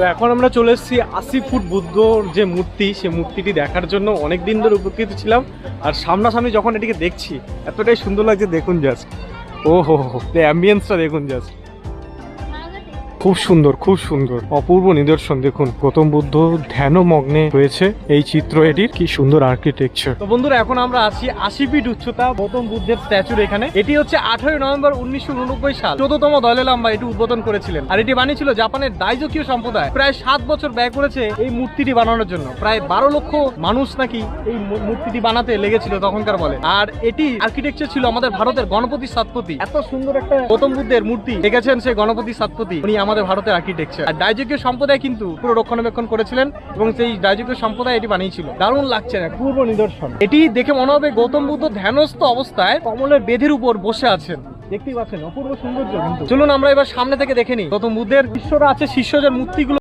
তো এখন আমরা চলে এসেছি 80 ফুট বুদ্ধর যে মূর্তি, সে মূর্তিটি দেখার জন্য অনেক দিন ধরে উপকৃত ছিলাম। আর সামনাসামনি যখন এটিকে দেখছি এতটাই সুন্দর লাগছে, দেখুন জাস্ট। ও হো অ্যাম্বিয়েন্সটা দেখুন জাস্ট, খুব সুন্দর, খুব সুন্দর, অপূর্ব নিদর্শন। দেখুন গৌতম বুদ্ধ ধ্যানমগ্নে রয়েছে, এই চিত্র এটির কি সুন্দর আর্কিটেকচার। তো বন্ধুরা এখন আমরা আছি 80 ফিট উচ্চতা গৌতম বুদ্ধের স্ট্যাচুর এখানে। এটি হচ্ছে 18 নভেম্বর 1989 সাল 14তম দলাই লামা এটি উদ্বোধন করেছিলেন। আর এটি বানিয়েছিল জাপানের দাইজোকিও সম্প্রদায়। প্রায় 7 বছর ব্যয় করেছে এই মূর্তিটি বানানোর জন্য। প্রায় 12 লক্ষ মানুষ নাকি এই মূর্তিটি বানাতে লেগেছিল তখনকার বলে। আর এটি আর্কিটেকচার ছিল আমাদের ভারতের গণপতি সাতপতি। এত সুন্দর একটা গৌতম বুদ্ধের মূর্তি দেখেছেন সেই গণপতি সাতপতি, উনি আমাদের ভারতের আর্কিটেকচার। আর দাইজোকিও সম্প্রদায় কিন্তু পুরো রক্ষণাবেক্ষণ করেছিলেন এবং সেই দাইজোকিও সম্প্রদায় এটি বানিয়েছিল। দারুণ লাগছে না, পূর্ব নিদর্শন। এটি দেখে মনে হবে গৌতম বুদ্ধ ধ্যানস্থ অবস্থায় কমলের বেদির উপর বসে আছেন। দেখতেই পাচ্ছেন অপূর্ব সৌন্দর্য। কিন্তু চলুন আমরা এবার সামনে থেকে দেখে নিই গৌতম বুদ্ধের শিষ্যরা আছে, শিষ্যদের মূর্তিগুলো